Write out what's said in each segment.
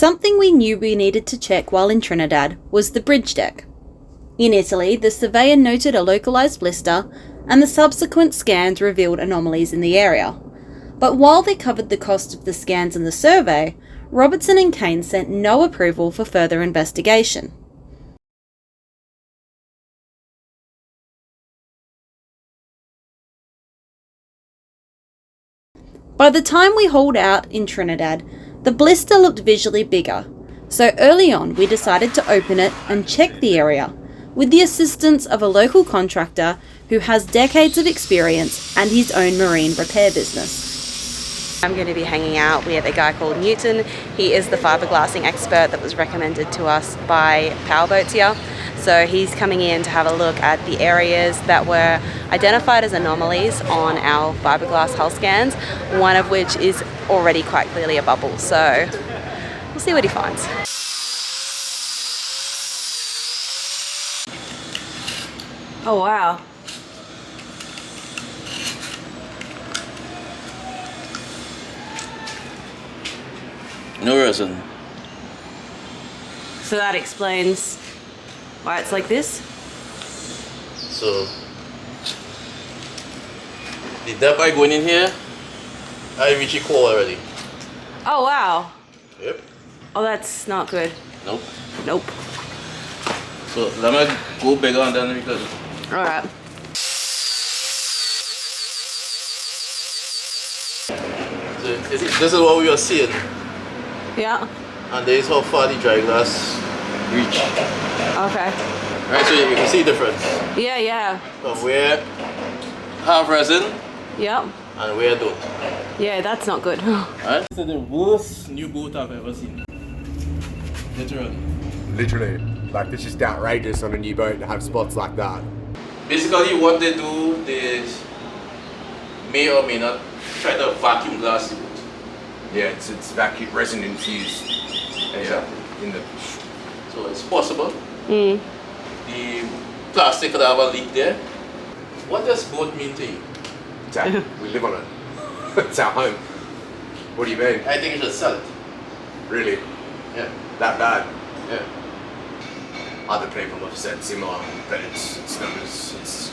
Something we knew we needed to check while in Trinidad was the bridge deck. In Italy, the surveyor noted a localised blister, and the subsequent scans revealed anomalies in the area. But while they covered the cost of the scans and the survey, Robertson and Caine sent no approval for further investigation. By the time we hauled out in Trinidad, the blister looked visually bigger, so early on we decided to open it and check the area, with the assistance of a local contractor who has decades of experience and his own marine repair business. I'm going to be hanging out with a guy called Newton. He is the fiberglassing expert that was recommended to us by powerboats here. So he's coming in to have a look at the areas that were identified as anomalies on our fiberglass hull scans, one of which is already quite clearly a bubble. So we'll see what he finds. Oh wow. No resin. So that explains why it's like this? So the depth I going in here, I reach your core already. Oh wow. Yep. Oh, that's not good. Nope. Nope. So let me go bigger and then we can. Alright. So this is what we are seeing. Yeah. And there is how far the dry glass reach. Okay. Right, so you can see the difference. Yeah, yeah. From where have resin Yep. and where don't. Yeah, that's not good. Right? This is the worst new boat I've ever seen. Literally. Literally. Like, it's just outrageous on a new boat to have spots like that. Basically what they do is may or may not try to vacuum glass the boat. Yeah, it's vacuum resin infused. Exactly. In the. So it's possible. The plastic could have a leak there. What does boat mean to you? We live on it. It's our home. What do you mean? I think you should sell it. Really? Yeah. That bad? Yeah. Other people have said similar, but it's not as.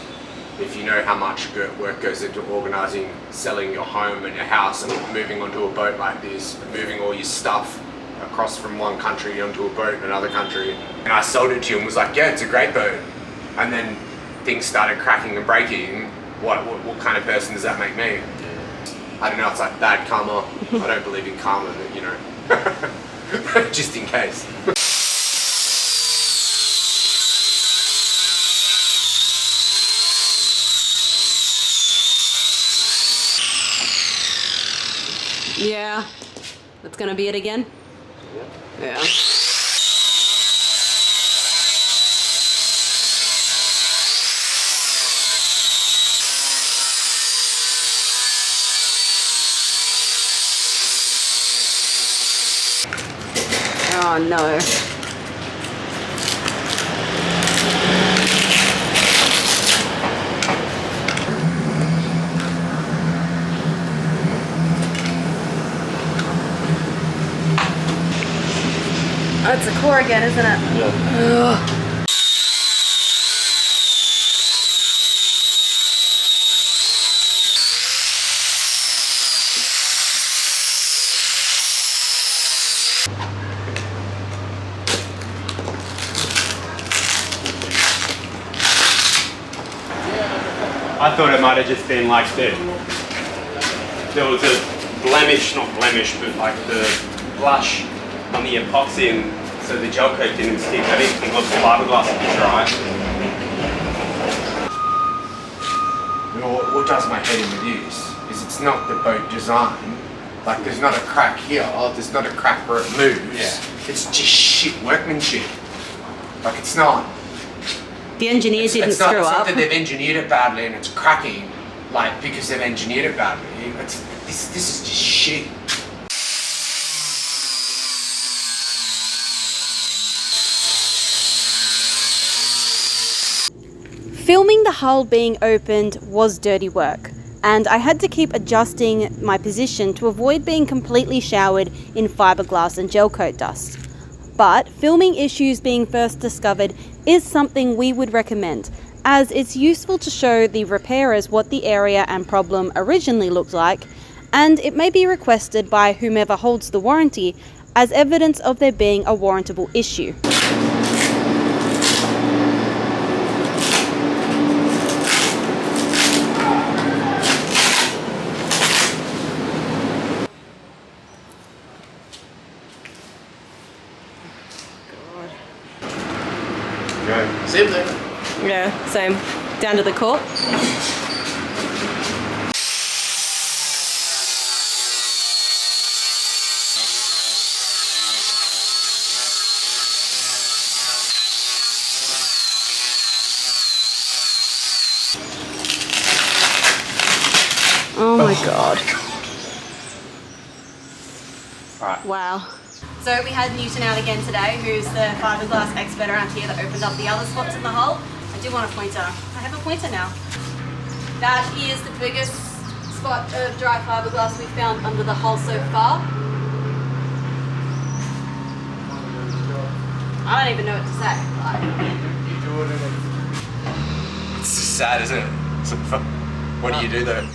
If you know how much work goes into organising, selling your home and your house and moving onto a boat like this, moving all your stuff across from one country onto a boat in another country. And I sold it to you and was like, yeah, it's a great boat. And then things started cracking and breaking. What kind of person does that make me? I don't know, it's like bad karma. I don't believe in karma, but you know, just in case. Yeah. That's gonna be it again? Yeah. Oh no. Oh, it's a core again, isn't it? Yeah. I thought it might have just been like there was a blemish, not blemish, but like the blush on the epoxy, and so the gel coat didn't stick. I think it got the fiberglass to be dry. You know, what does my head in with this is it's not the boat design. Like, there's not a crack here, there's not a crack where it moves. Yeah. It's just shit workmanship. Like, it's not. The engineers didn't It's not screw up. that they've engineered it badly and it's cracking, like, because they've engineered it badly. This is just shit. Filming the hull being opened was dirty work, and I had to keep adjusting my position to avoid being completely showered in fiberglass and gel coat dust. But filming issues being first discovered is something we would recommend, as it's useful to show the repairers what the area and problem originally looked like, and it may be requested by whomever holds the warranty as evidence of there being a warrantable issue. Same thing. Yeah, same. Down to the cork. Oh my god. Right. Wow. So we had Newton out again today, who's the fiberglass expert around here that opened up the other spots in the hull. I do want a pointer. I have a pointer now. That is the biggest spot of dry fiberglass we've found under the hull so far. I don't even know what to say. It's just sad, isn't it? What do you do though?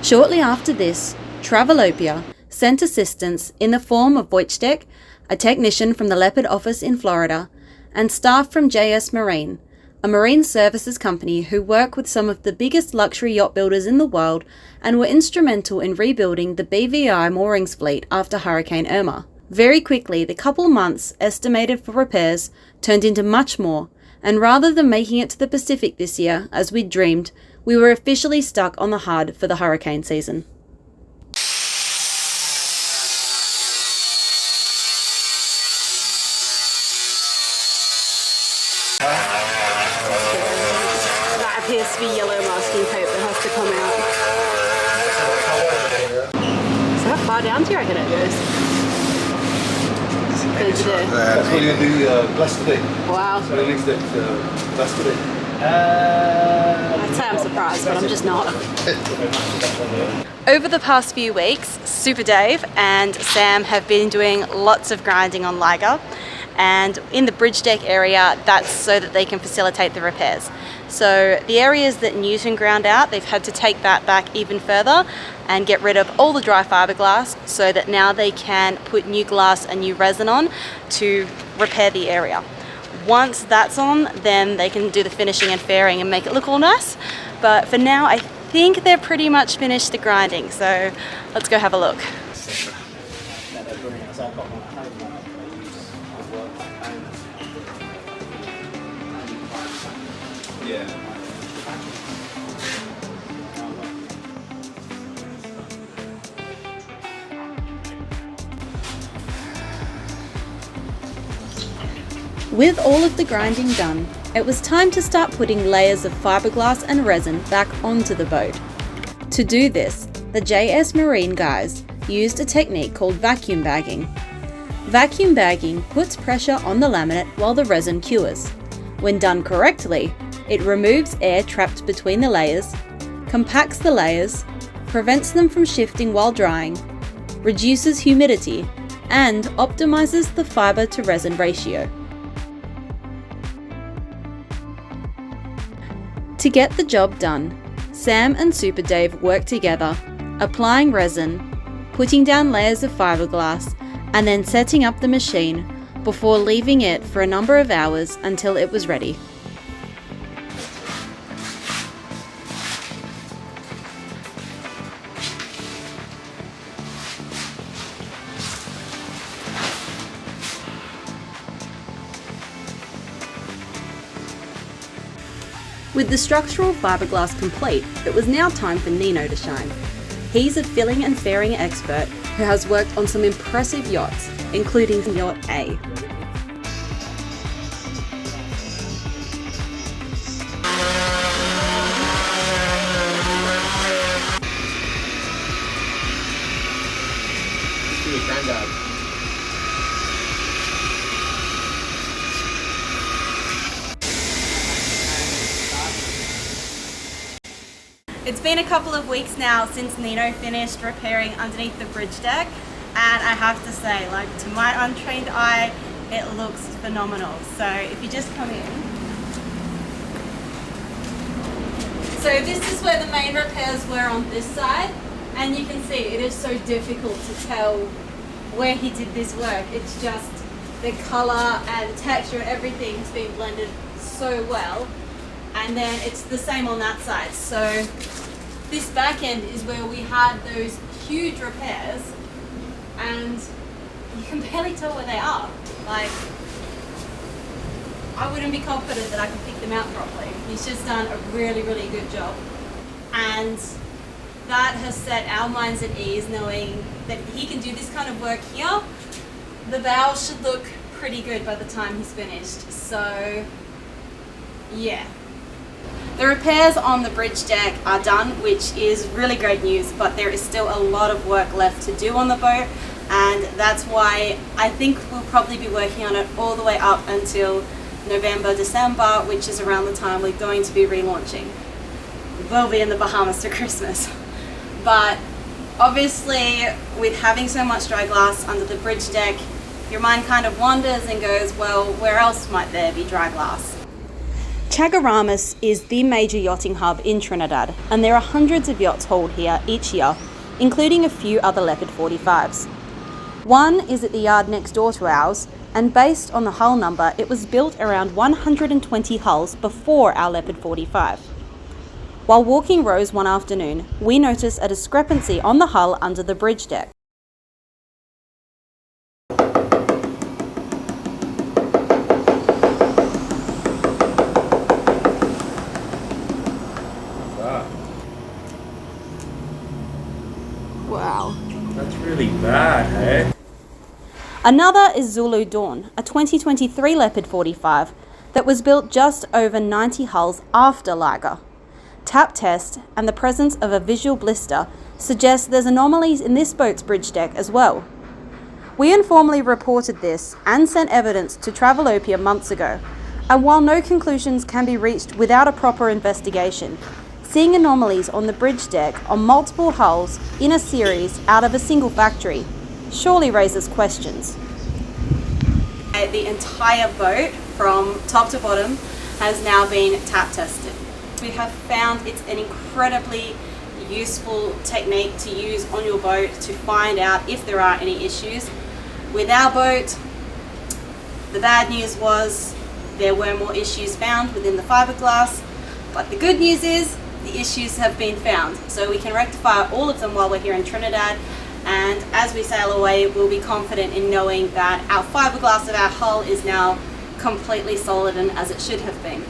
Shortly after this, Travelopia sent assistance in the form of Wojtek, a technician from the Leopard office in Florida, and staff from JS Marine, a marine services company who work with some of the biggest luxury yacht builders in the world and were instrumental in rebuilding the BVI moorings fleet after Hurricane Irma. Very quickly, the couple months estimated for repairs turned into much more, and rather than making it to the Pacific this year, as we'd dreamed, we were officially stuck on the HUD for the hurricane season. That appears to be yellow masking tape that has to come out. So how far down do you reckon it goes? That's what you're going to do glass today. Wow. So the next day, glass today. I'd say I'm surprised, but I'm just not. Over the past few weeks, Super Dave and Sam have been doing lots of grinding on Liger, and in the bridge deck area, that's so that they can facilitate the repairs. So the areas that Newton ground out, they've had to take that back even further and get rid of all the dry fiberglass so that now they can put new glass and new resin on to repair the area. Once that's on, then they can do the finishing and fairing and make it look all nice. But for now, I think they're pretty much finished the grinding. So let's go have a look. With all of the grinding done, it was time to start putting layers of fiberglass and resin back onto the boat. To do this, the JS Marine guys used a technique called vacuum bagging. Vacuum bagging puts pressure on the laminate while the resin cures. When done correctly, it removes air trapped between the layers, compacts the layers, prevents them from shifting while drying, reduces humidity, and optimizes the fiber to resin ratio. To get the job done, Sam and Super Dave worked together, applying resin, putting down layers of fiberglass, and then setting up the machine before leaving it for a number of hours until it was ready. With the structural fiberglass complete, it was now time for Nino to shine. He's a filling and fairing expert who has worked on some impressive yachts, including Yacht A. It's been a couple of weeks now since Nino finished repairing underneath the bridge deck, and I have to say, like, to my untrained eye, it looks phenomenal. So if you just come in. So this is where the main repairs were on this side, and you can see it is so difficult to tell where he did this work. It's just the color and texture and everything's been blended so well. And then it's the same on that side. So this back end is where we had those huge repairs, and you can barely tell where they are. Like, I wouldn't be confident that I could pick them out properly. He's just done a really, really good job. And that has set our minds at ease knowing that he can do this kind of work here. The bow should look pretty good by the time he's finished. So, yeah. The repairs on the bridge deck are done, which is really great news, but there is still a lot of work left to do on the boat, and that's why I think we'll probably be working on it all the way up until November, December, which is around the time we're going to be relaunching. We'll be in the Bahamas to Christmas. But obviously, with having so much dry glass under the bridge deck, your mind kind of wanders and goes, well, where else might there be dry glass? Chaguaramas is the major yachting hub in Trinidad, and there are hundreds of yachts hauled here each year, including a few other Leopard 45s. One is at the yard next door to ours, and based on the hull number, it was built around 120 hulls before our Leopard 45. While walking Rose one afternoon, we noticed a discrepancy on the hull under the bridge deck. Wow. That's really bad, hey? Another is Zulu Dawn, a 2023 Leopard 45 that was built just over 90 hulls after Liger. Tap test and the presence of a visual blister suggests there's anomalies in this boat's bridge deck as well. We informally reported this and sent evidence to Travelopia months ago, and while no conclusions can be reached without a proper investigation, seeing anomalies on the bridge deck on multiple hulls in a series out of a single factory surely raises questions. The entire boat from top to bottom has now been tap tested. We have found it's an incredibly useful technique to use on your boat to find out if there are any issues. With our boat, the bad news was there were more issues found within the fiberglass, but the good news is the issues have been found. So we can rectify all of them while we're here in Trinidad, and as we sail away, we'll be confident in knowing that our fiberglass of our hull is now completely solid and as it should have been.